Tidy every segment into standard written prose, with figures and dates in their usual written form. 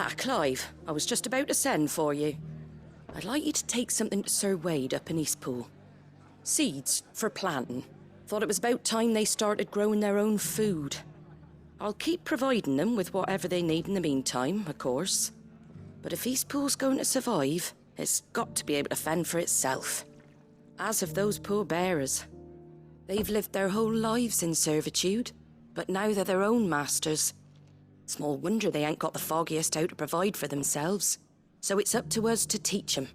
Clive, I was just about to send for you. I'd like you to take something to Sir Wade up in Eastpool. Seeds for planting. Thought it was about time they started growing their own food. I'll keep providing them with whatever they need in the meantime, of course. But if Eastpool's going to survive, it's got to be able to fend for itself. As of those poor bearers. They've lived their whole lives in servitude, but now they're their own masters. Small wonder they ain't got the foggiest how to provide for themselves. So it's up to us to teach them.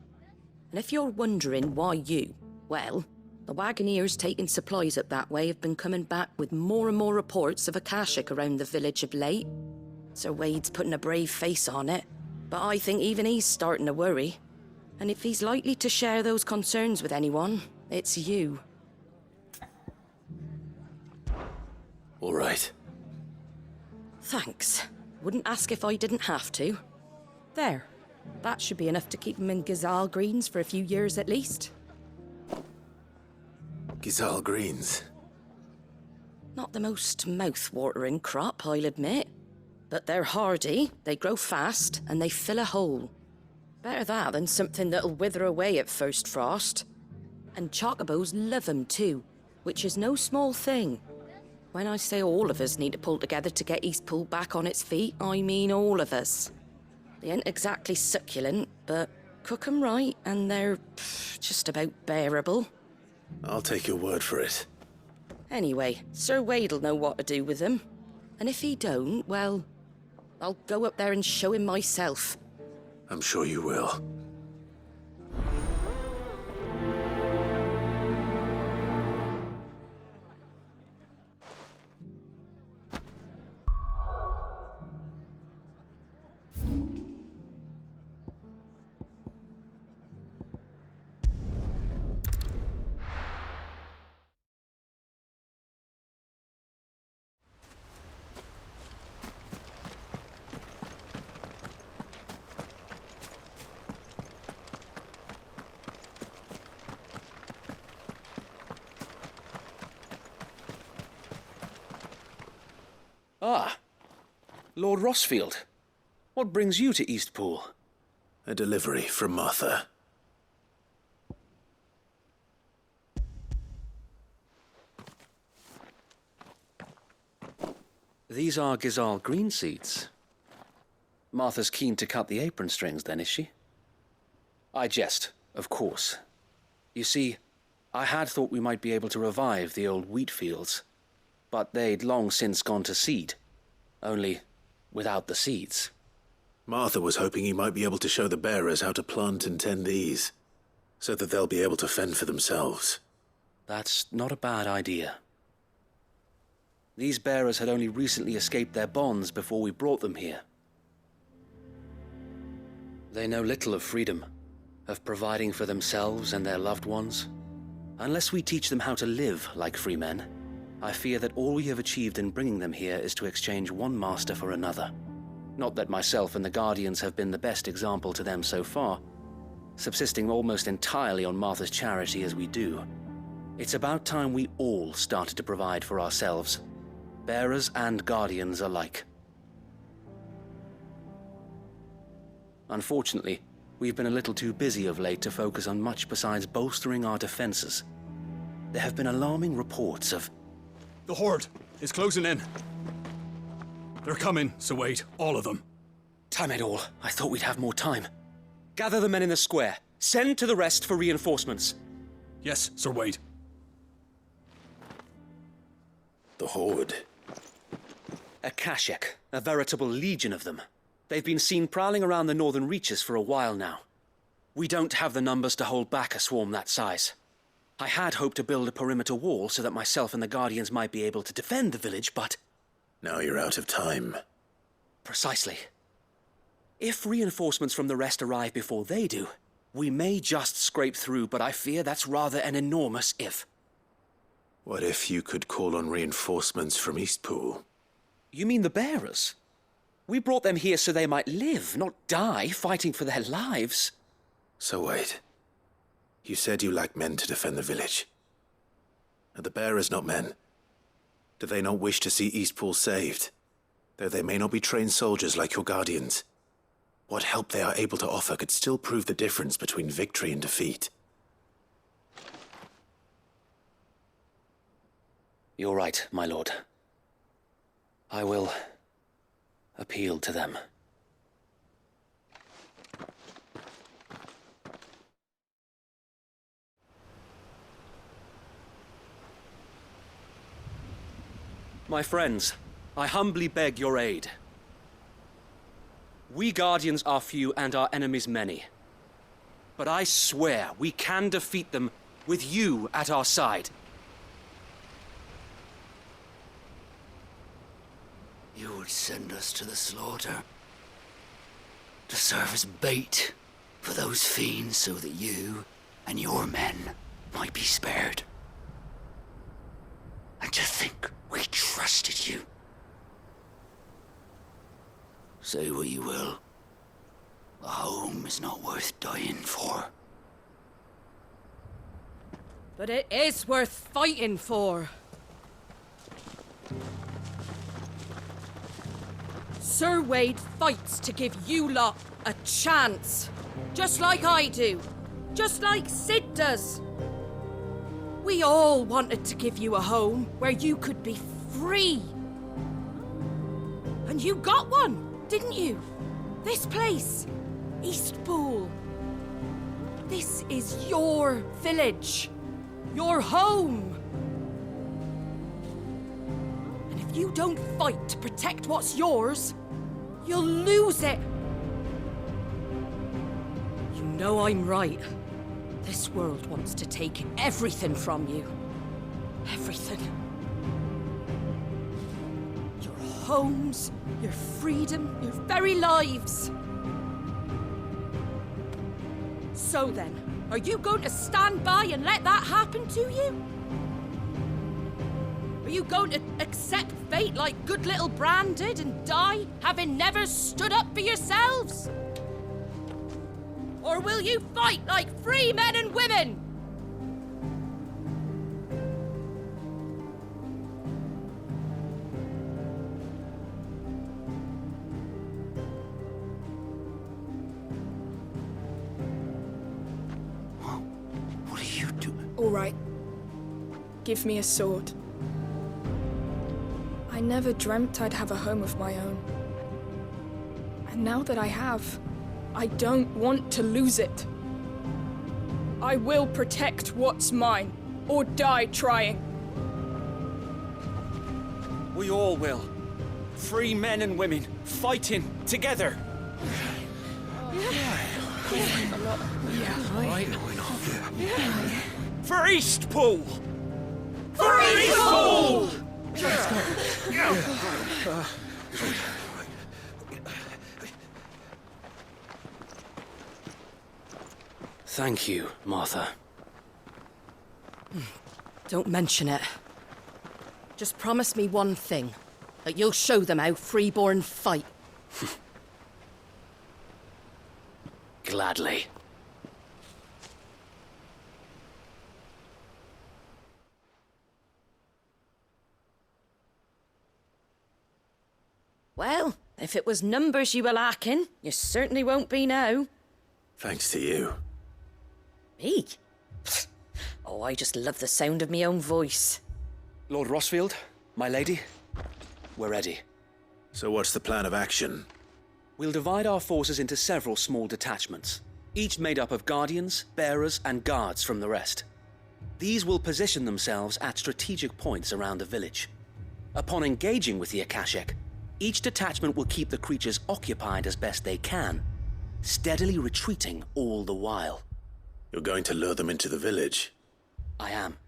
And if you're wondering why you, well, the Wagoneers taking supplies up that way have been coming back with more and more reports of Akashic around the village of late. Sir Wade's putting a brave face on it, but I think even he's starting to worry. And if he's likely to share those concerns with anyone, it's you. All right. Thanks. Wouldn't ask if I didn't have to. There. That should be enough to keep him in Gazal Greens for a few years at least. Gazal Greens. Not the most mouth-watering crop, I'll admit. But they're hardy, they grow fast, and they fill a hole. Better that than something that'll wither away at first frost. And chocobos love 'em too, which is no small thing. When I say all of us need to pull together to get Eastpool back on its feet, I mean all of us. They ain't exactly succulent, but cook 'em right and they're just about bearable. I'll take your word for it. Anyway, Sir Wade'll know what to do with them. And if he don't, well, I'll go up there and show him myself. I'm sure you will. Ah, Lord Rossfield. What brings you to Eastpool? A delivery from Martha. These are Gazal green seeds. Martha's keen to cut the apron strings then, is she? I jest, of course. You see, I had thought we might be able to revive the old wheat fields. But they'd long since gone to seed, only without the seeds. Martha was hoping he might be able to show the bearers how to plant and tend these, so that they'll be able to fend for themselves. That's not a bad idea. These bearers had only recently escaped their bonds before we brought them here. They know little of freedom, of providing for themselves and their loved ones. Unless we teach them how to live like free men, I fear that all we have achieved in bringing them here is to exchange one master for another. Not that myself and the Guardians have been the best example to them so far, subsisting almost entirely on Martha's charity as we do. It's about time we all started to provide for ourselves, bearers and Guardians alike. Unfortunately, we've been a little too busy of late to focus on much besides bolstering our defenses. There have been alarming reports of... The Horde is closing in. They're coming, Sir Wade, all of them. Damn it all, I thought we'd have more time. Gather the men in the square. Send to the rest for reinforcements. Yes, Sir Wade. The Horde. Akashic, a veritable legion of them. They've been seen prowling around the northern reaches for a while now. We don't have the numbers to hold back a swarm that size. I had hoped to build a perimeter wall so that myself and the Guardians might be able to defend the village, but... Now you're out of time. Precisely. If reinforcements from the rest arrive before they do, we may just scrape through, but I fear that's rather an enormous if. What if you could call on reinforcements from Eastpool? You mean the bearers? We brought them here so they might live, not die, fighting for their lives. So wait. You said you lack men to defend the village. Are the bearers not men? Do they not wish to see Eastpool saved? Though they may not be trained soldiers like your Guardians. What help they are able to offer could still prove the difference between victory and defeat. You're right, my lord. I will appeal to them. My friends, I humbly beg your aid. We Guardians are few and our enemies many. But I swear we can defeat them with you at our side. You would send us to the slaughter, to serve as bait for those fiends so that you and your men might be spared. And to think we trusted you. Say what you will, a home is not worth dying for. But it is worth fighting for. Sir Wade fights to give you lot a chance. Just like I do. Just like Sid does. We all wanted to give you a home where you could be free. And you got one, didn't you? This place, Eastpool. This is your village. Your home. And if you don't fight to protect what's yours, you'll lose it. You know I'm right. This world wants to take everything from you. Everything. Your homes, your freedom, your very lives. So then, are you going to stand by and let that happen to you? Are you going to accept fate like good little Bran did and die, having never stood up for yourselves? Or will you fight like free men and women? What are you doing? All right. Give me a sword. I never dreamt I'd have a home of my own. And now that I have, I don't want to lose it. I will protect what's mine, or die trying. We all will. Free men and women, fighting together. For Eastpool! For Eastpool! Thank you, Martha. Don't mention it. Just promise me one thing. That you'll show them how freeborn fight. Gladly. Well, if it was numbers you were lacking, you certainly won't be now. Thanks to you. Me? Oh, I just love the sound of my own voice. Lord Rossfield, my lady, we're ready. So what's the plan of action? We'll divide our forces into several small detachments, each made up of guardians, bearers, and guards from the rest. These will position themselves at strategic points around the village. Upon engaging with the Akashic, each detachment will keep the creatures occupied as best they can, steadily retreating all the while. You're going to lure them into the village? I am.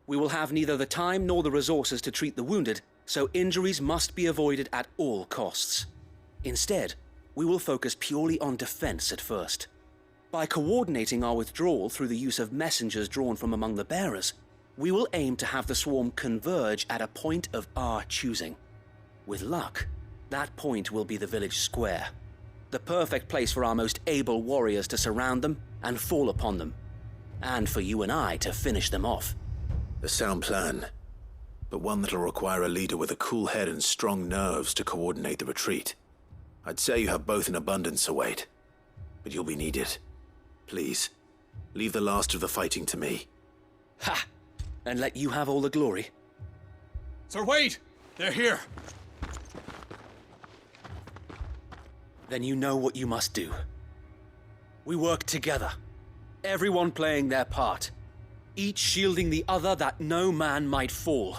We will have neither the time nor the resources to treat the wounded, so injuries must be avoided at all costs. Instead, we will focus purely on defense at first. By coordinating our withdrawal through the use of messengers drawn from among the bearers, we will aim to have the swarm converge at a point of our choosing. With luck, that point will be the village square, the perfect place for our most able warriors to surround them and fall upon them, and for you and I to finish them off. A sound plan, but one that'll require a leader with a cool head and strong nerves to coordinate the retreat. I'd say you have both in abundance, Sir Wade. But you'll be needed. Please, leave the last of the fighting to me. Ha! And let you have all the glory? Sir Wade! They're here! Then you know what you must do. We work together, everyone playing their part, each shielding the other that no man might fall.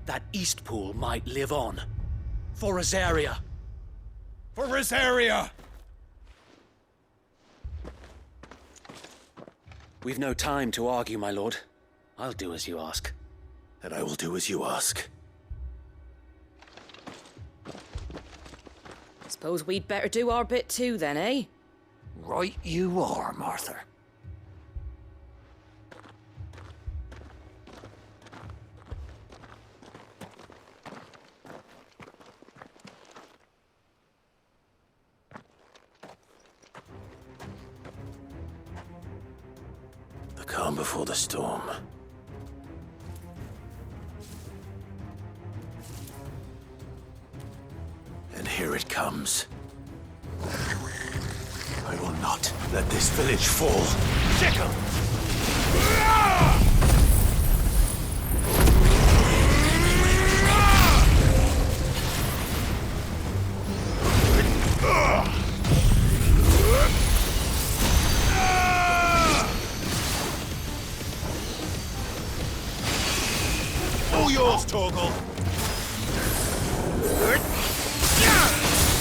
That Eastpool might live on. For Rosaria! For Rosaria! We've no time to argue, my lord. I'll do as you ask. And I will do as you ask. Suppose we'd better do our bit too then, eh? Right you are, Martha. The calm before the storm. And here it comes. I will not let this village fall. Sickle! All yours, Torgal.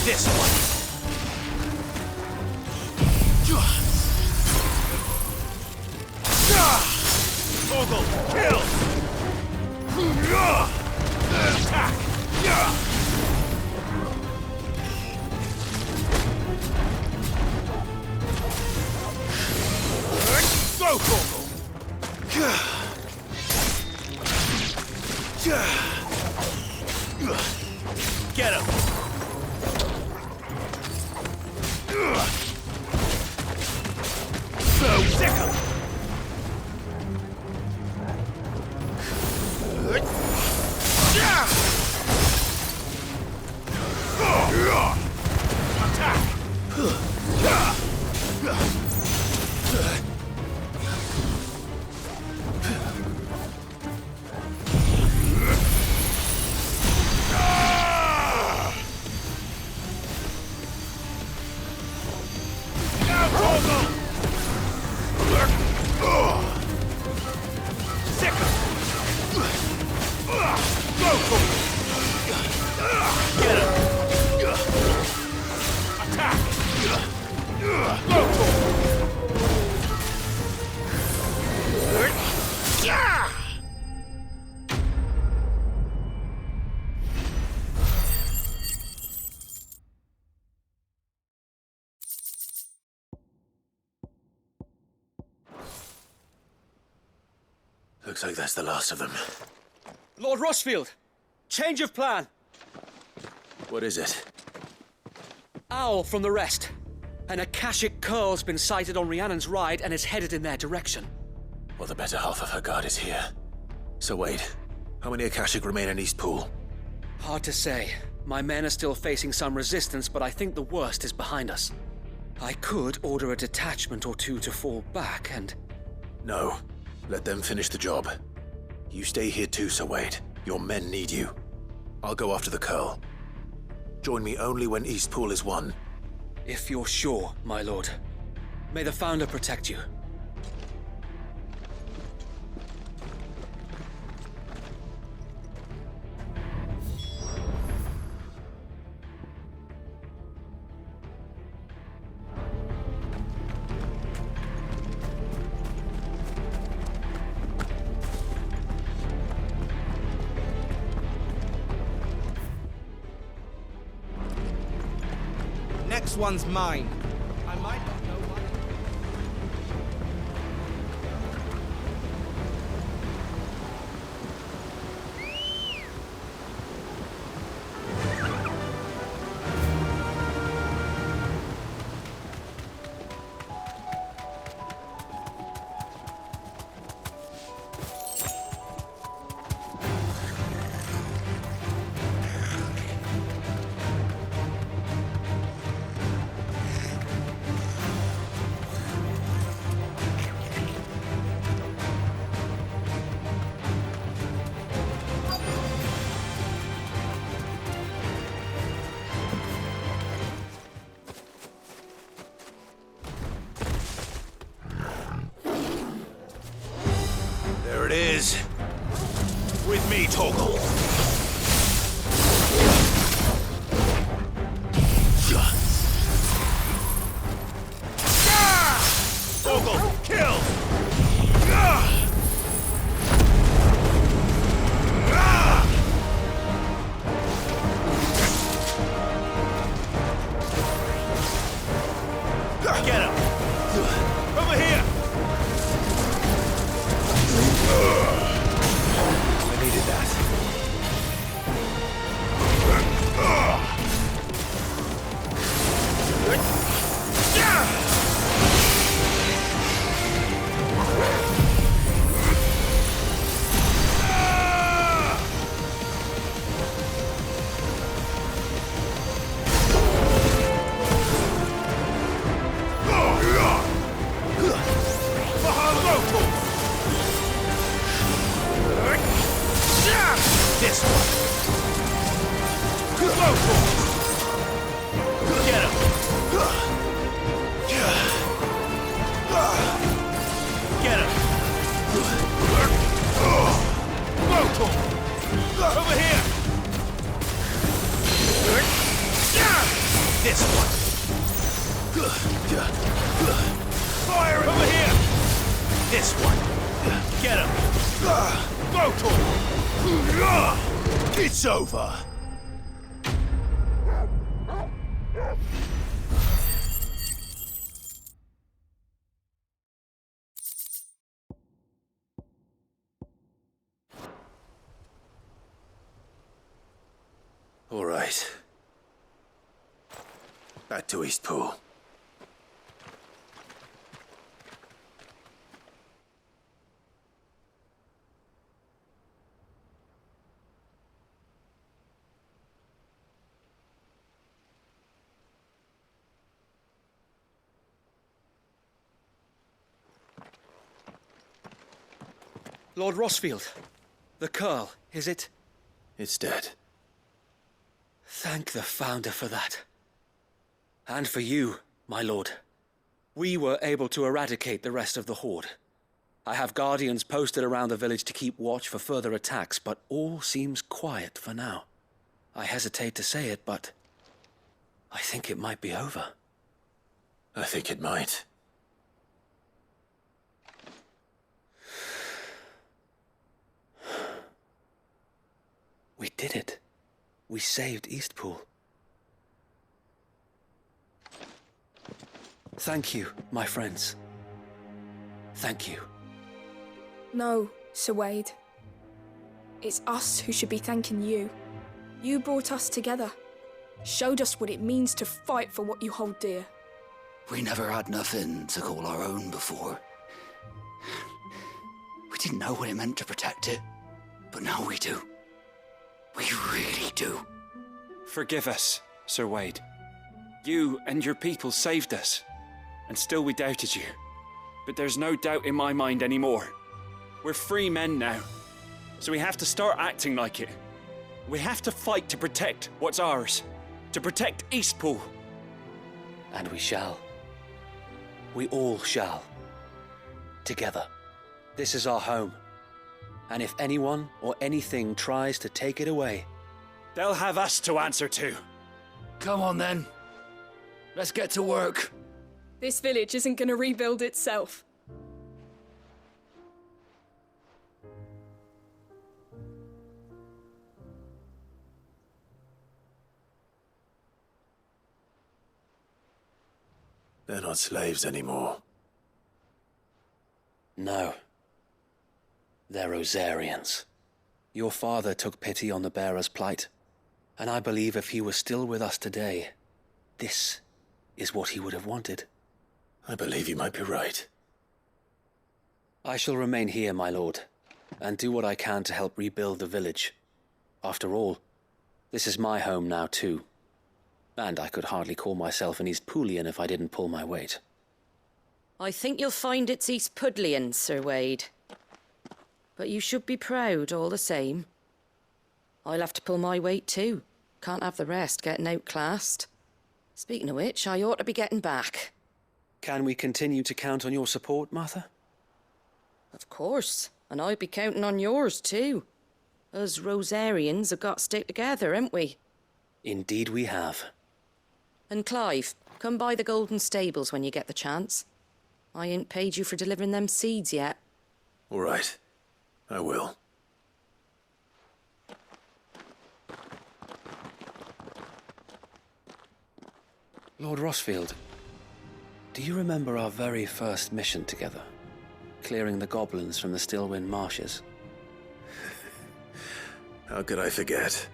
This one. Torgal, kill! Attack! Go, Torgal! Get him! So sick him! Looks like that's the last of them. Lord Rossfield! Change of plan! What is it? Owl from the rest. An Akashic curl's been sighted on Rhiannon's ride and is headed in their direction. Well, the better half of her guard is here. So Wade, how many Akashic remain in Eastpool? Hard to say. My men are still facing some resistance, but I think the worst is behind us. I could order a detachment or two to fall back and... No. Let them finish the job. You stay here too, Sir Wade. Your men need you. I'll go after the curl. Join me only when Eastpool is won. If you're sure, my lord. May the Founder protect you. Next one's mine. I might not know what... Torgal! Torgal, kill! Get him! Over here! I needed that. This one. Get him. Get him. Over here. This one. Fire over here. This one. Get him. It's over. All right. Back to Eastpool. Lord Rossfield, the Curl, is it? It's dead. Thank the Founder for that. And for you, my lord. We were able to eradicate the rest of the Horde. I have guardians posted around the village to keep watch for further attacks, but all seems quiet for now. I hesitate to say it, but I think it might be over. I think it might. We did it. We saved Eastpool. Thank you, my friends. Thank you. No, Sir Wade. It's us who should be thanking you. You brought us together. Showed us what it means to fight for what you hold dear. We never had nothing to call our own before. We didn't know what it meant to protect it, but now we do. We really do. Forgive us, Sir Wade. You and your people saved us, and still we doubted you. But there's no doubt in my mind anymore. We're free men now, so we have to start acting like it. We have to fight to protect what's ours, to protect Eastpool. And we shall. We all shall. Together. This is our home. And if anyone or anything tries to take it away, they'll have us to answer to. Come on then. Let's get to work. This village isn't gonna rebuild itself. They're not slaves anymore. no. They're Rosarians. Your father took pity on the bearer's plight, and I believe if he were still with us today, this is what he would have wanted. I believe you might be right. I shall remain here, my lord, and do what I can to help rebuild the village. After all, this is my home now too, and I could hardly call myself an Eastpoolian if I didn't pull my weight. I think you'll find it's Eastpudlian, Sir Wade. But you should be proud all the same. I'll have to pull my weight too. Can't have the rest getting outclassed. Speaking of which, I ought to be getting back. Can we continue to count on your support, Martha? Of course, and I'll be counting on yours too. Us Rosarians have got to stick together, haven't we? Indeed we have. And Clive, come by the Golden Stables when you get the chance. I ain't paid you for delivering them seeds yet. All right. I will. Lord Rossfield, do you remember our very first mission together? Clearing the goblins from the Stillwind marshes? How could I forget?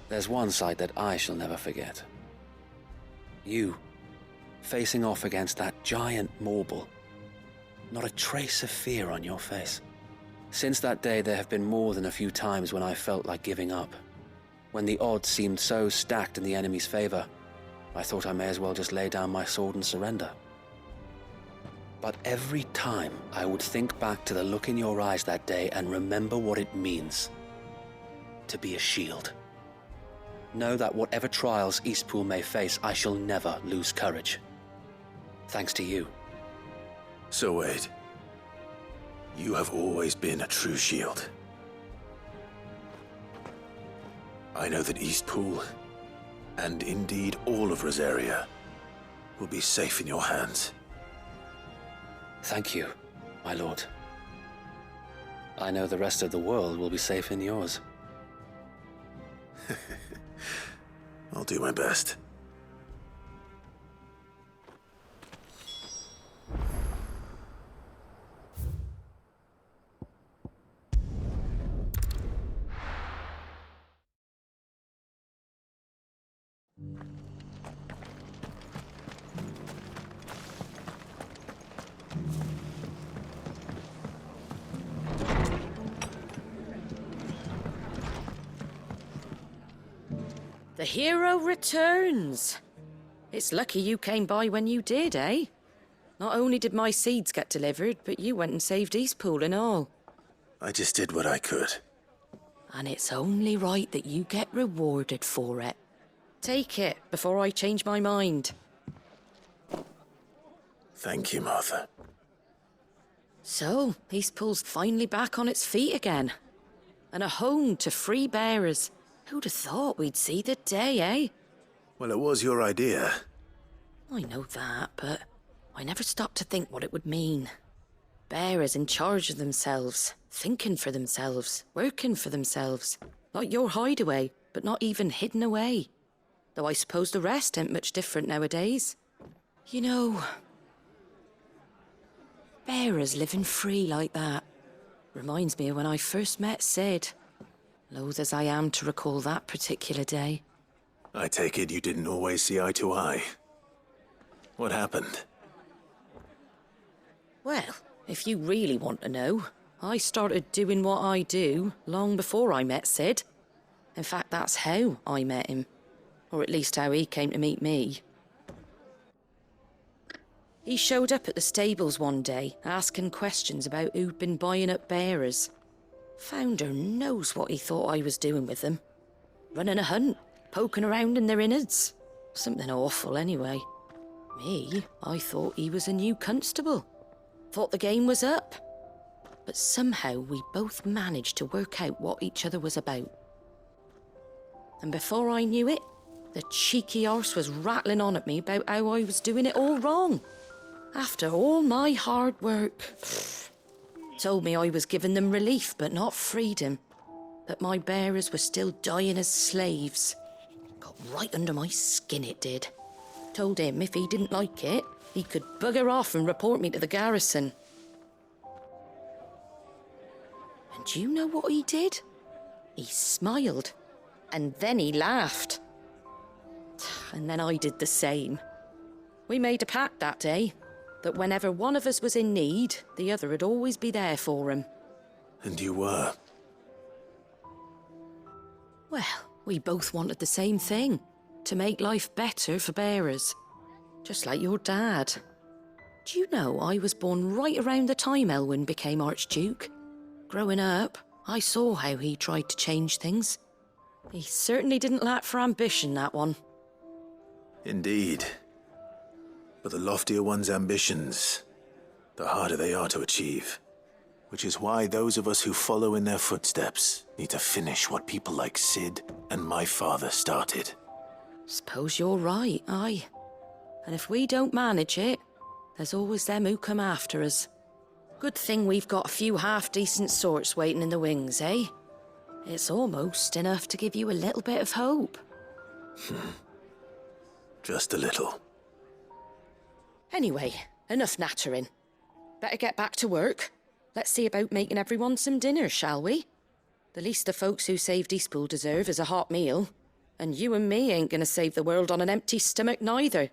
There's one sight that I shall never forget. You, facing off against that giant Morble. Not a trace of fear on your face. Since that day, there have been more than a few times when I felt like giving up. When the odds seemed so stacked in the enemy's favor, I thought I may as well just lay down my sword and surrender. But every time I would think back to the look in your eyes that day and remember what it means to be a shield. Know that whatever trials Eastpool may face, I shall never lose courage. Thanks to you. So Wade, you have always been a true shield. I know that Eastpool, and indeed all of Rosaria, will be safe in your hands. Thank you, my lord. I know the rest of the world will be safe in yours. I'll do my best. The hero returns. It's lucky you came by when you did, eh? Not only did my seeds get delivered, but you went and saved Eastpool and all. I just did what I could. And it's only right that you get rewarded for it. Take it before I change my mind. Thank you, Martha. So, Eastpool's finally back on its feet again. And a home to free bearers. Who'd have thought we'd see the day, eh? Well, it was your idea. I know that, but I never stopped to think what it would mean. Bearers in charge of themselves, thinking for themselves, working for themselves. Like your hideaway, but not even hidden away. Though I suppose the rest ain't much different nowadays. You know, bearers living free like that reminds me of when I first met Sid. Loath as I am to recall that particular day. I take it you didn't always see eye to eye. What happened? Well, if you really want to know, I started doing what I do long before I met Sid. In fact, that's how I met him. Or at least how he came to meet me. He showed up at the stables one day, asking questions about who'd been buying up bearers. Founder knows what he thought I was doing with them. Running a hunt, poking around in their innards. Something awful, anyway. Me, I thought he was a new constable. Thought the game was up. But somehow we both managed to work out what each other was about. And before I knew it, the cheeky arse was rattling on at me about how I was doing it all wrong. After all my hard work. Told me I was giving them relief, but not freedom. That my bearers were still dying as slaves. Got right under my skin, it did. Told him if he didn't like it, he could bugger off and report me to the garrison. And do you know what he did? He smiled. And then he laughed. And then I did the same. We made a pact that day. That whenever one of us was in need, the other would always be there for him. And you were? Well, we both wanted the same thing. To make life better for bearers. Just like your dad. Do you know I was born right around the time Elwyn became Archduke? Growing up, I saw how he tried to change things. He certainly didn't lack for ambition, that one. Indeed. But the loftier one's ambitions, the harder they are to achieve. Which is why those of us who follow in their footsteps need to finish what people like Sid and my father started. Suppose you're right, aye. And if we don't manage it, there's always them who come after us. Good thing we've got a few half-decent sorts waiting in the wings, eh? It's almost enough to give you a little bit of hope. Just a little. Anyway, enough nattering. Better get back to work. Let's see about making everyone some dinner, shall we? The least the folks who saved Eastpool deserve is a hot meal. And you and me ain't gonna save the world on an empty stomach neither.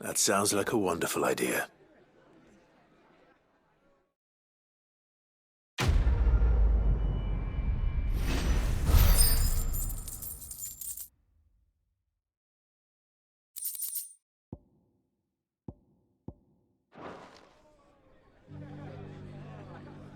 That sounds like a wonderful idea.